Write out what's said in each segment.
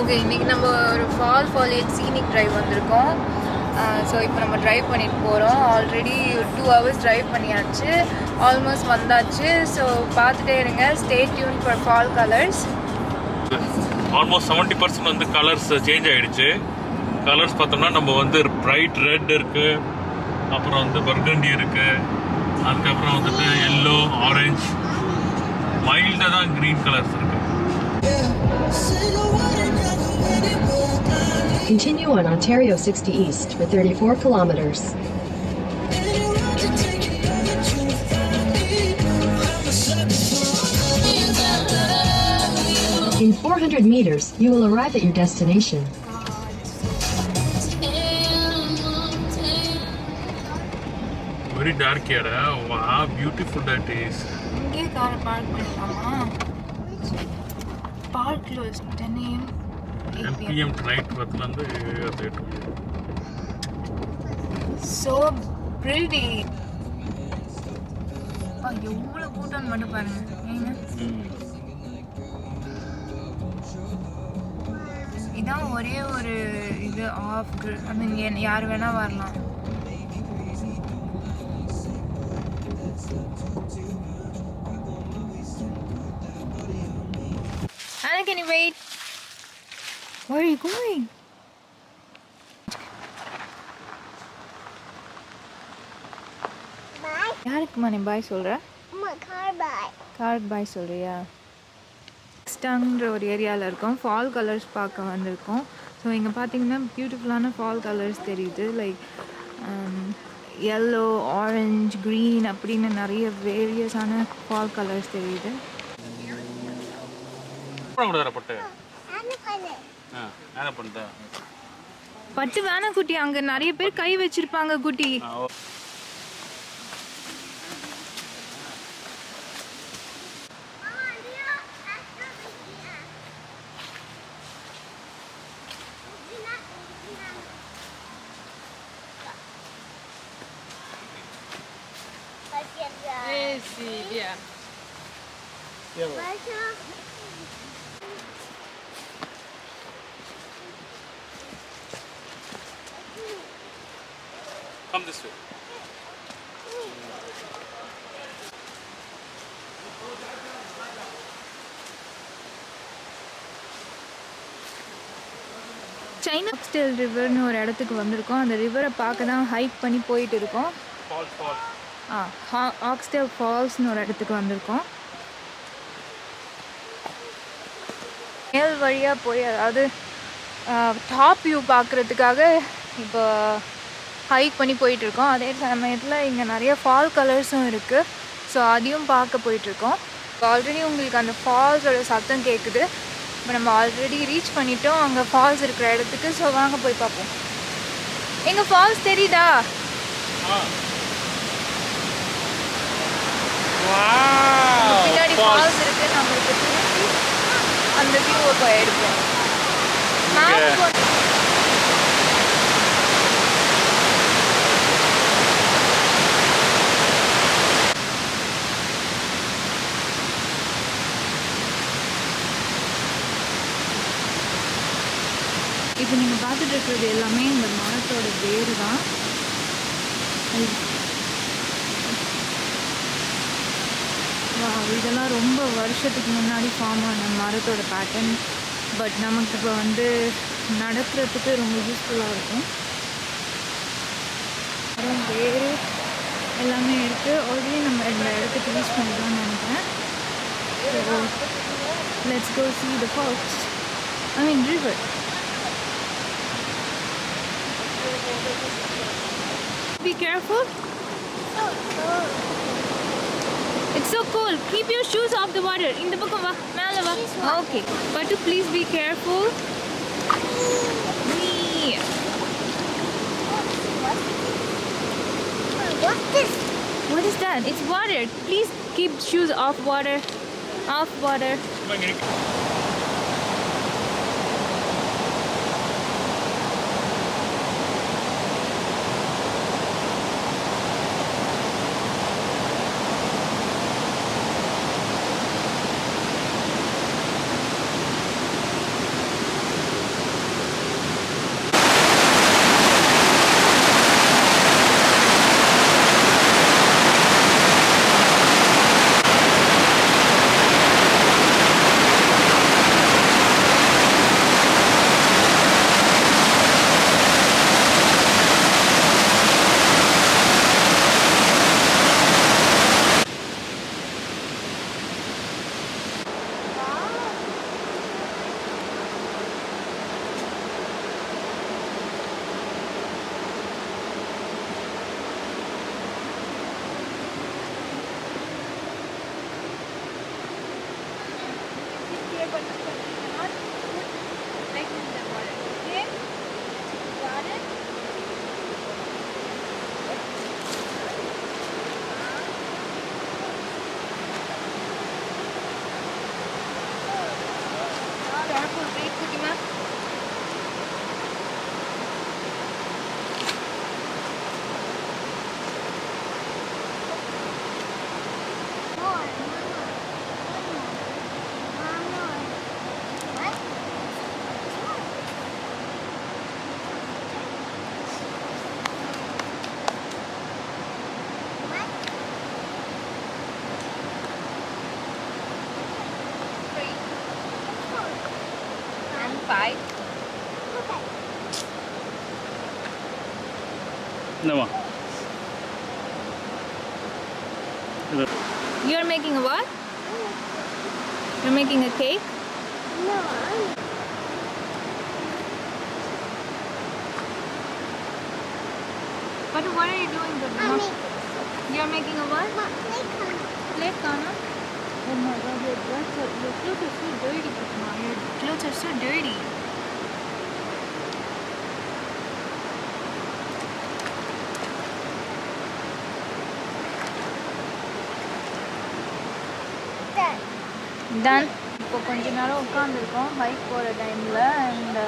Okay, இன்றைக்கி நம்ம ஒரு ஃபால் ஃபாலியேஜ் சீனிக் ட்ரைவ் வந்திருக்கோம். ஸோ இப்போ நம்ம ட்ரைவ் பண்ணிட்டு போகிறோம். ஆல்ரெடி 2 hours ட்ரைவ் பண்ணியாச்சு, ஆல்மோஸ்ட் வந்தாச்சு. ஸோ பார்த்துட்டே இருங்க. Stay tune for fall colours. Almost 70% வந்து கலர்ஸ் சேஞ்ச் ஆகிடுச்சு. கலர்ஸ் பார்த்தோம்னா நம்ம வந்து பிரைட் ரெட் இருக்குது, அப்புறம் வந்து பர்கண்டி இருக்குது, அதுக்கப்புறம் வந்துட்டு எல்லோ, ஆரஞ்சு, மைல்டாக தான் க்ரீன் கலர்ஸ் இருக்குது. Continue on Ontario 60 East for 34 kilometers. In 400 meters, you will arrive at your destination. Very dark here. Wow, beautiful that is. இங்கே காரை பார்க் பண்ணிடலாமா? Park close 10 AM 10 PM night வந்து அது so pretty. எவ்வளோ கூட்டம் மட்டும் பாருங்க. ஏங்க இதான் ஒரே ஒரு இது ஆஃப், ஐ மீன் யார் வேணா வரலாம். Anna, can you wait? Where are you going? Bye. யாருக்கு நீ பாய் சொல்கிற? அம்மா கார் பாய். காருக்கு பாய் சொல்கிறியா? ஸ்டங்ன்ற ஒரு ஏரியாவில் இருக்கோம். ஃபால் கலர்ஸ் பார்க்க வந்திருக்கோம். ஸோ இங்கே பார்த்தீங்கன்னா பியூட்டிஃபுல்லான ஃபால் கலர்ஸ் தெரியுது. லைக் எல்லோ, ஆரஞ்ச், க்ரீன் அப்படின்னு நிறைய வேரியஸான ஃபால் கலர்ஸ் தெரியுது. பட்டு வேணா குட்டி, அங்கே நிறைய பேர் கை வச்சிருப்பாங்க குட்டி. Sí, bien. Come this way. China ஸ்டெல் ரிவர்னு ஒரு இடத்துக்கு வந்திருக்கோம். அந்த ரிவரை பார்க்க தான் ஹைக் பண்ணி போயிட்டு இருக்கோம். ஆக்ஸ்டேல் ஃபால்ஸ்னு ஒரு இடத்துக்கு வந்திருக்கோம். மேல் வழியாக போய், அதாவது டாப் வியூ பார்க்குறதுக்காக இப்போ ஹைக் பண்ணி போயிட்டுருக்கோம். அதே சமயத்தில் இங்கே நிறைய ஃபால் கலர்ஸும் இருக்குது. ஸோ அதையும் பார்க்க போயிட்டுருக்கோம். ஆல்ரெடி உங்களுக்கு அந்த ஃபால்ஸோட சத்தம் கேட்குது. இப்போ நம்ம ஆல்ரெடி ரீச் பண்ணிட்டோம் அங்கே ஃபால்ஸ் இருக்கிற இடத்துக்கு. ஸோ வாங்க போய் பார்ப்போம். எங்கே ஃபால்ஸ் தெரியுதா? பின்னாடி ஃபால்ஸ் இருக்கு. நம்மளுக்கு திரும்பி அந்த வியூவை போய் எடுப்போம். இப்போ நீங்கள் பார்த்துட்டு இருக்கிறது எல்லாமே இந்த மரத்தோட வேறு தான். இதெல்லாம் ரொம்ப வருஷத்துக்கு முன்னாடி ஃபார்ம் ஆன மரத்தோட பேட்டர்ன். பட் நமக்கு இப்போ வந்து நடக்கிறதுக்கு ரொம்ப யூஸ்ஃபுல்லாக இருக்கும். மரம் வேறு எல்லாமே இருக்குது. ஆல்ரெடி நம்ம இந்த இடத்துக்கு ரீச் பண்ணிக்கலாம்னு நினைக்கிறேன். Let's go see the falls. I mean river. Be careful. It's so cold. Keep your shoes off the water. In the book of Malava. Okay. But to please be careful. What's this? What is that? It's water. Please keep shoes off water. Off water. என்னம்மா You're making a what? You're making a cake? No. But what are you doing, Gadma? You're making a what? Plate kana? Oh my god, your clothes are so dirty, Gadma. Your clothes are so dirty. Done. இப்போ கொஞ்ச நேரம் உட்காந்துருக்கோம் bike போகிற டைமில். And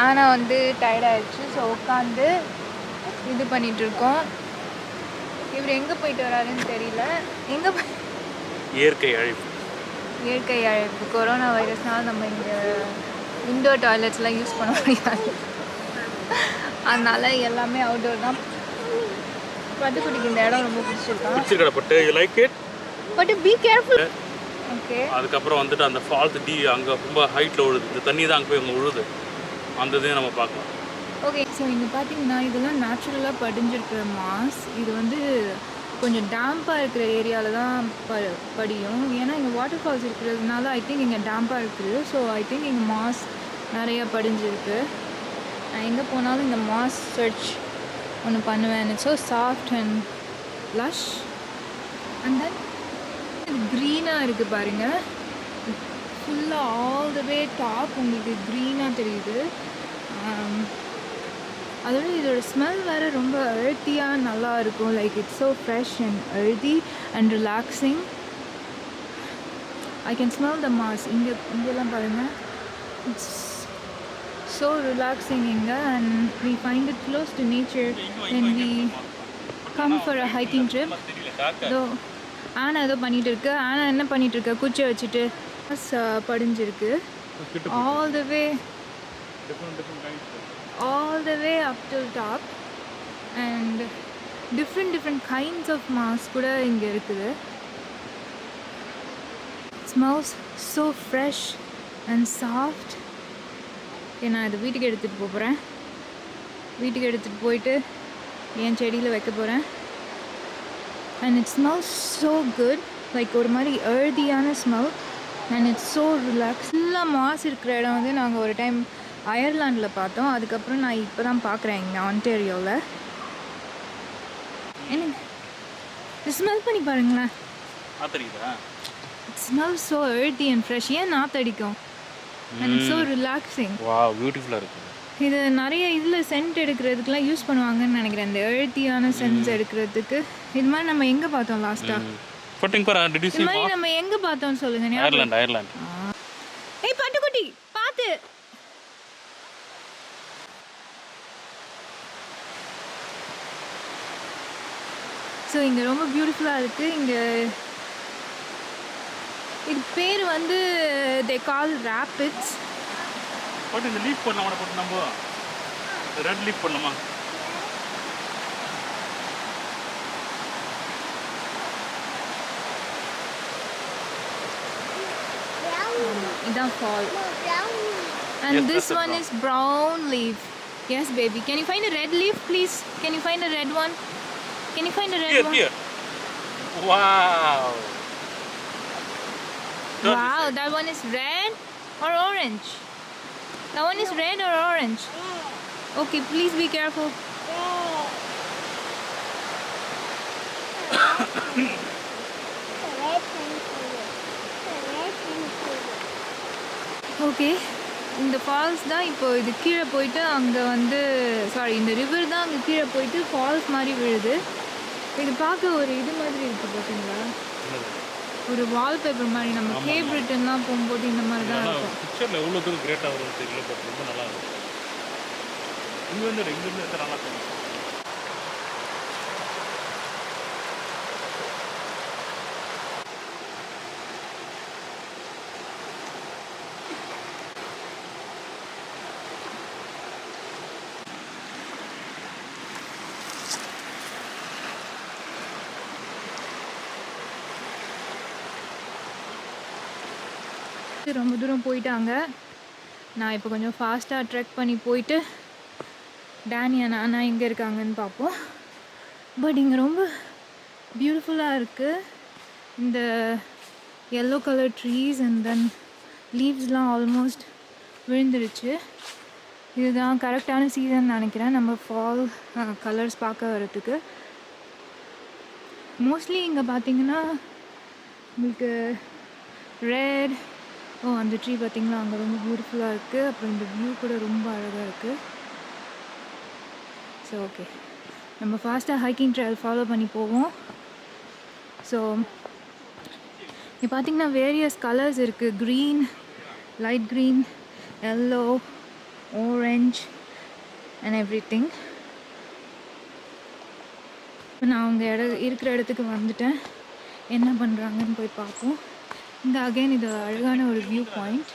ஆனா வந்து tired ஆயிடுச்சு. So உட்காந்து இது பண்ணிகிட்ருக்கோம். இவர் எங்கே போயிட்டு வராருன்னு தெரியல. எங்கே இயற்கை அழிவு. இயற்கை அழிவு. கொரோனா வைரஸ்னால் நம்ம இங்கே இன்டோர் டாய்லெட்ஸ்லாம் யூஸ் பண்ண முடியாது. அதனால எல்லாமே அவுட்டோர் தான். பட்டுக்குட்டிக்கு இந்த இடம் ரொம்ப பிடிச்சிருக்கா. பட்டு you like it? But be careful. Okay. அதுக்கப்புறம் வந்துட்டு அந்த ஃபால்ஸ் அங்கே ரொம்ப ஹைட்டில் விழுது. இந்த தண்ணி தான் அங்கே போய் அங்கே விழுது. அந்த இதையும் நம்ம பார்க்கலாம். ஓகே. ஸோ இங்கே பார்த்தீங்கன்னா இதெல்லாம் நேச்சுரலாக படிஞ்சிருக்கிற மாஸ். இது வந்து கொஞ்சம் டேம்பாக இருக்கிற ஏரியாவில் தான் படியும். ஏன்னா இங்கே வாட்டர் ஃபால்ஸ் இருக்கிறதுனால ஐ திங்க் இங்கே டேம்பாக இருக்குது. ஸோ ஐ திங்க் இங்கே மாஸ் நிறையா படிஞ்சிருக்கு. நான் எங்கே போனாலும் இந்த மாஸ் சர்ச் ஒன்று பண்ணுவேன். It's so soft and lush. And then க்ரீனாக இருக்குது பாருங்கள். ஃபுல்லாக ஆல் த வே டாப் உங்களுக்கு க்ரீனாக தெரியுது. அதோட இதோட ஸ்மெல் வேறு ரொம்ப அழுத்தியாக நல்லா இருக்கும். Like it's so fresh and அழுத்தி and relaxing. I can smell the moss. இங்கெல்லாம் பாருங்கள். இட்ஸ் ஸோ ரிலாக்ஸிங் இங்கே. And we find it close to nature when we come for a hiking trip. So ஆனா ஏதோ பண்ணிகிட்டு இருக்கு. ஆனா என்ன பண்ணிகிட்டு இருக்க? குச்சை வச்சுட்டு படிஞ்சிருக்கு all the way up to top. And different kinds of moss கூட இங்கே இருக்குது. Smells so fresh and soft. Okay, நான் இதை வீட்டுக்கு எடுத்துகிட்டு போகிறேன். வீட்டுக்கு எடுத்துகிட்டு போயிட்டு என் செடியில் வைக்க போகிறேன். And it smells so good, like ஒரு மாதிரி earthy-ஆன smell, and it's so relaxed. ஃபுல்லாக மாஸ் இருக்கிற இடம் வந்து நாங்கள் ஒரு டைம் அயர்லாண்டில் பார்த்தோம். அதுக்கப்புறம் நான் இப்போ தான் பார்க்குறேன் இங்கே ஆன்டேரியோவில். என்ன இது ஸ்மெல் பண்ணி பாருங்களேன். It smells so earthy and fresh. ஏன் நாத்தடிக்கும்? and it's so relaxing. Wow, பியூட்டிஃபுல்லாக இருக்குது. இது நிறைய இதில் சென்ட் எடுக்கிறதுக்குலாம் யூஸ் பண்ணுவாங்கன்னு நினைக்கிறேன். இந்த அழுத்தியான சென்ட்ஸ் எடுக்கிறதுக்கு. இது மாதிரி நம்ம எங்கே பார்த்தோம் லாஸ்ட்டாக? இது மாதிரி நம்ம எங்கே பார்த்தோம்னு சொல்லுங்க. அயர்லாந்து. ஏய் பட்டுக்குட்டி பார்த்து. ஸோ இங்கே ரொம்ப பியூட்டிஃபுல்லாக இருக்குது. இங்கே இது பேர் வந்து தே கால் ராபிட்ஸ். பட் இந்த லீஃப் பண்ணலாம். போட்டு நம்ம ரெட் லீஃப் பண்ணலாமா? இதான் fall. Brown. And Yes, this that's a one brown. is brown leaf. Yes, baby. Can you find a red leaf, please? Can you find a red one? Can you find a red one? Here. Wow. Wow, that one is red or orange? That one is red or orange? Okay, please be careful. Okay, இந்த falls தான் இப்போ இது கீழே போயிட்டு அங்கே வந்து இந்த river தான் அங்கே கீழே போயிட்டு ஃபால்ஸ் மாதிரி விழுது. இது பார்க்க ஒரு இது மாதிரி இருக்குது பார்த்தீங்களா? ஒரு வால்பேப்பர் மாதிரி. நம்ம கேப் ரிட்டன்லாம் போகும்போது இந்த மாதிரி தான் இருக்கும். பிக்சரில் எவ்வளோ தூரம் கிரேட்டாக வரும்னு தெரியல. பட் ரொம்ப நல்லா இருக்கும். இங்கே வந்து நல்லா இருக்கும். ரொம்ப தூரம் போயிட்டாங்க. நான் இப்போ கொஞ்சம் ஃபாஸ்ட்டாக ட்ரெக் பண்ணி போயிட்டு டேனி அண்ணா எங்கே இருக்காங்கன்னு பார்ப்போம். பட் இங்கே ரொம்ப பியூட்டிஃபுல்லாக இருக்குது. இந்த yellow colour trees and then லீவ்ஸ்லாம் ஆல்மோஸ்ட் விழுந்துருச்சு. இதுதான் கரெக்டான சீசன் நினைக்கிறேன் நம்ம ஃபால் கலர்ஸ் பார்க்க வரதுக்கு. மோஸ்ட்லி இங்கே பார்த்தீங்கன்னா உங்களுக்கு ரெட், அந்த ட்ரீ பார்த்தீங்களா அங்கே ரொம்ப பியூட்டிஃபுல்லாக இருக்குது. அப்புறம் இந்த வியூ கூட ரொம்ப அழகாக இருக்குது. ஸோ ஓகே, நம்ம ஃபாஸ்ட்டாக ஹைக்கிங் ட்ரையல் ஃபாலோ பண்ணி போவோம். ஸோ இங்கே பார்த்தீங்கன்னா வேரியஸ் கலர்ஸ் இருக்குது. Green, light green, yellow, orange and everything. இப்போ நான் அவங்க இருக்கிற இடத்துக்கு வந்துட்டேன். என்ன பண்ணுறாங்கன்னு போய் பார்ப்போம். இந்த அகைன் இது அழகான ஒரு வியூ பாயிண்ட்.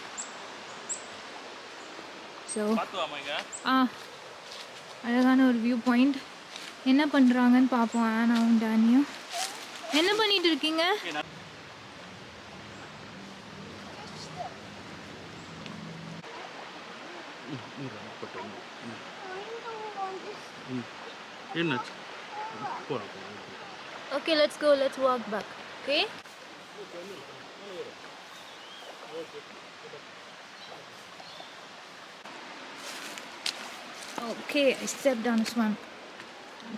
ஸோ அழகான ஒரு வியூ பாயிண்ட். என்ன பண்ணுறாங்கன்னு பார்ப்போம். ஆனாவும் டேனியும் என்ன பண்ணிட்டு இருக்கீங்க? Okay, let's go. Let's walk back. Okay? Okay, I stepped on this one.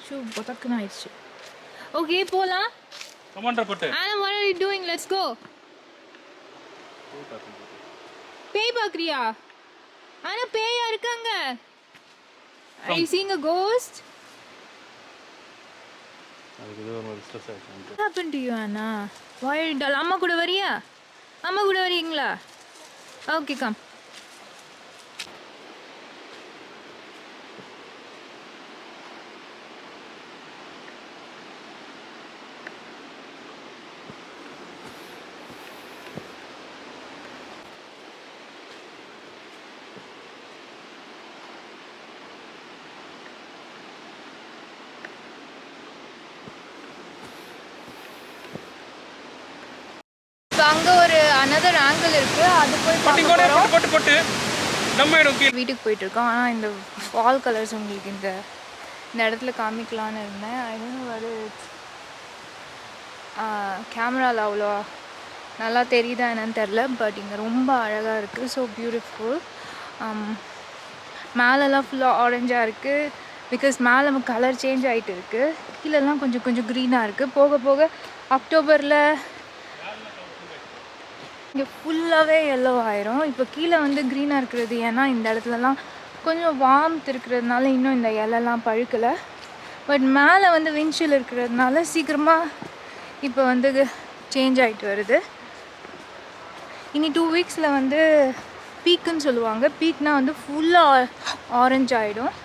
Shoe botakna aichu. Okay, போலாம். கமாண்டா பட்டு. Anna, what are you doing? Let's go. பேய் பாக்குறியா? Anna, பேயா இருக்காங்க. Are you seeing a ghost? What happened to you, Anna? Why are you dull? அம்மா கூட வரியா? அம்மா கூட வரீங்களா? Okay, come. அங்கே ஒரு another angle இருக்குது. அது போய் போட்டு நம்ம வீட்டுக்கு போயிட்டுருக்கோம். ஆனால் இந்த ஃபால் கலர்ஸ் உங்களுக்கு இந்த இடத்துல காமிக்கலான்னு இருந்தேன். I don't know whether it's கேமராவில் அவ்வளோ நல்லா தெரியுதா என்னன்னு தெரில. பட் இங்கே ரொம்ப அழகாக இருக்குது. So beautiful. மேலெல்லாம் ஃபுல்லாக ஆரஞ்சாக இருக்குது. பிகாஸ் மேலே கலர் சேஞ்ச் ஆகிட்டு இருக்குது. கீழெல்லாம் கொஞ்சம் கொஞ்சம் க்ரீனாக இருக்குது. போக போக அக்டோபரில் இங்கே ஃபுல்லாகவே எல்லோ ஆயிரும். இப்போ கீழே வந்து க்ரீனாக இருக்கிறது ஏன்னா இந்த இடத்துலலாம் கொஞ்சம் வார்ம்த் இருக்கிறதுனால இன்னும் இந்த இலெல்லாம் பழுக்கலை. பட் மேலே வந்து விண்ட்ஷீல் இருக்கிறதுனால சீக்கிரமாக இப்போ வந்து சேஞ்ச் ஆகிட்டு வருது. இனி 2 வீக்ஸில் வந்து பீக்குன்னு சொல்லுவாங்க. பீக்னால் வந்து ஃபுல்லாக ஆரஞ்ச் ஆகிடும்.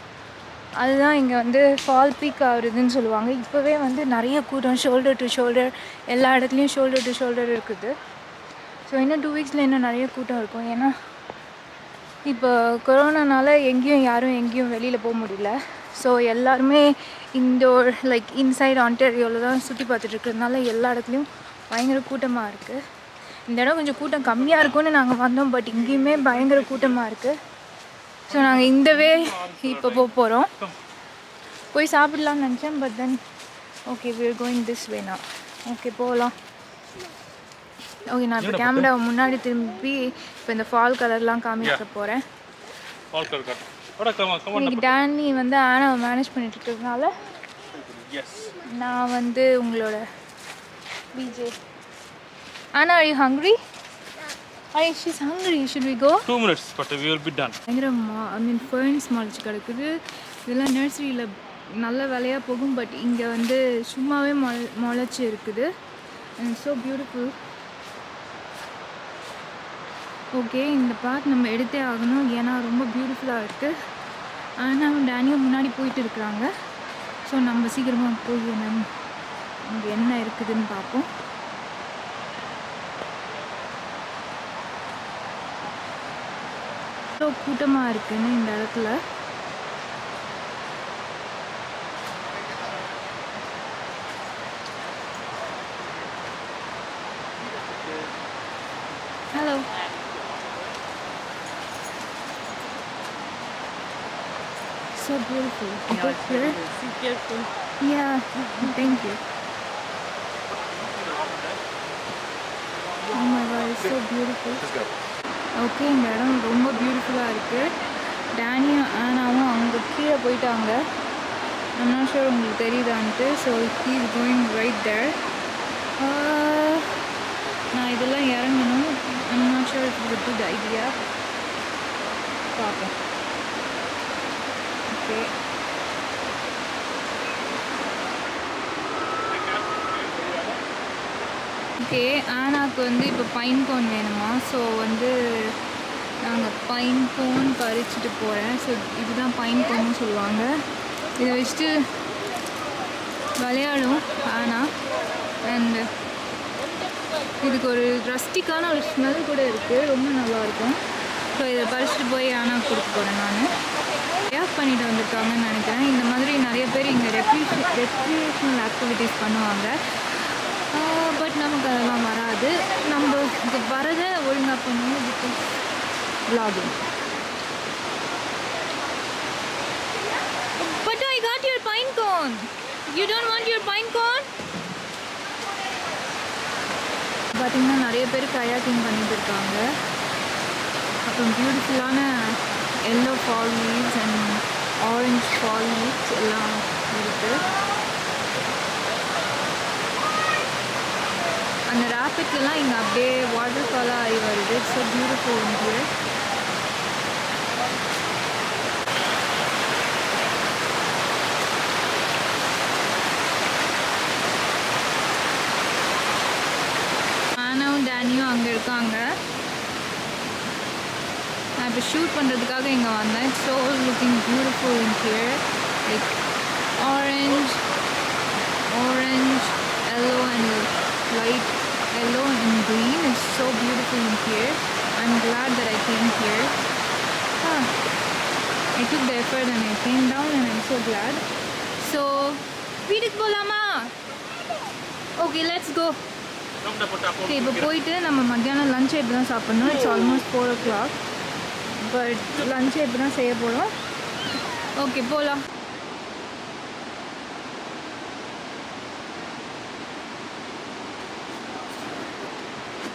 அதுதான் இங்கே வந்து ஃபால் பீக் ஆகுறதுன்னு சொல்லுவாங்க. இப்போவே வந்து நிறைய கூட்டம், ஷோல்டர் டு ஷோல்டர், எல்லா இடத்துலையும் ஷோல்டர் டு ஷோல்டர் இருக்குது. ஸோ இன்னும் 2 வீக்ஸில் இன்னும் நிறைய கூட்டம் இருக்கும். ஏன்னா இப்போ கொரோனானால யாரும் எங்கேயும் வெளியில் போக முடியல. ஸோ எல்லாருமே இன்டோர் லைக் இன்சைட் ஆன்டேரியோவில் தான் சுற்றி பார்த்துட்டு இருக்கிறதுனால எல்லா இடத்துலையும் பயங்கர கூட்டமாக இருக்குது. இந்த இடம் கொஞ்சம் கூட்டம் கம்மியாக இருக்கும்னு நாங்கள் வந்தோம். பட் இங்கேயுமே பயங்கர கூட்டமாக இருக்குது. ஸோ நாங்கள் இந்த இப்போ போகிறோம். போய் சாப்பிடலாம்னு நினச்சேன். But then okay, we are going this way now. Okay, போகலாம். ஓகே, நான் இப்போ கேமராவை முன்னாடி திரும்பி இப்போ இந்த ஃபால் கலர்லாம் காமிக்க போகிறேன். இன்னைக்கு டேனி வந்து ஆனாவை மேனேஜ் பண்ணிட்டு இருக்கிறதுனால நான் வந்து உங்களோட VJ. Anna, are you hungry? She's hungry. Should we go? 2 minutes, but we will be done. ferns முளைச்சி கிடக்குது. இதெல்லாம் நர்சரியில் நல்ல விலையாக போகும். பட் இங்கே வந்து சும்மாவே முளைச்சி இருக்குது. and so beautiful. ஓகே, இந்த பார்ட் நம்ம எடுத்தே ஆகணும். ஏன்னா ரொம்ப பியூட்டிஃபுல்லாக இருக்குது. ஆனால் டேனியும் முன்னாடி போயிட்டு இருக்கிறாங்க. ஸோ நம்ம சீக்கிரமாக போய் அங்கே என்ன இருக்குதுன்னு பார்ப்போம். எவ்வளோ கூட்டமாக இருக்குன்னு இந்த இடத்துல. Hello, so beautiful. Be careful. Yeah, thank you. Oh my god, it's so beautiful. Okay, இந்த இடம் ரொம்ப பியூட்டிஃபுல்லாக இருக்குது. டேனியும் ஆனாவும் அங்கே கீழே போயிட்டாங்க. I'm not sure உங்களுக்கு தெரியுதான்ட்டு. So he is going right there. நான் இதெல்லாம் இறங்கணும். I'm not sure if it's a good idea. பார்ப்போம். Okay, okay. ஆனாக்கு வந்து இப்போ பைன் கோன் வேணுமா? ஸோ வந்து நாங்கள் பைன் கோன் பறிச்சுட்டு போகிறேன். ஸோ இதுதான் பைன் கோன்னு சொல்லுவாங்க. இதை வச்சுட்டு விளையாடும் ஆனா. அண்ட் இதுக்கு ஒரு ரஸ்டிக்கான ஒரு ஸ்மெல் கூட இருக்குது. ரொம்ப நல்லாயிருக்கும். ஸோ இதை பறிச்சுட்டு போய் ஆனாக்கு கொடுக்க போகிறேன். நான் ரியாக்ட் பண்ணிட்டு வந்திருக்காங்கன்னு நினைக்கிறேன். இந்த மாதிரி நிறைய பேர் இங்கே ரெக்ரியேஷனல் ஆக்டிவிட்டீஸ் பண்ணுவாங்க. பட் நமக்கு அதெல்லாம் வராது. நம்ம இது வரதை ஒழுங்காக பண்ணுவோம். With vlogging. But I got your pine cone. You don't want your pine cone? பார்த்தீங்கன்னா நிறைய பேர் கயாக்கிங் பண்ணிட்டு இருக்காங்க. அப்புறம் பியூட்டிஃபுல்லான yellow fall leaves and orange fall leaves எல்லாம் இருக்குது. அந்த ராப்பிட்லாம் இங்கே அப்படியே வாட்டர் ஃபாலாக ஆகி வருது. இட்ஸ் ஸோ பியூட்டிஃபுல் இங்கே. ஆனாவும் டேனியும் அங்கே இருக்காங்க. நான் இப்போ ஷூட் பண்ணுறதுக்காக இங்கே வந்தேன். So looking beautiful in here. Like orange, yellow and light yellow and green. It's so beautiful in here. I'm glad that I came here. I took the effort and I came down and I'm so glad. So, வீட்டுக்கு போகலாமா? Okay, let's go. Okay, இப்போ போயிட்டு நம்ம மத்தியானம் lunch எப்படி தான் சாப்பிட்ணும். It's almost 4 o'clock. But லஞ்சை எப்படி தான் செய்ய போகிறோம். ஓகே, போகலாம்.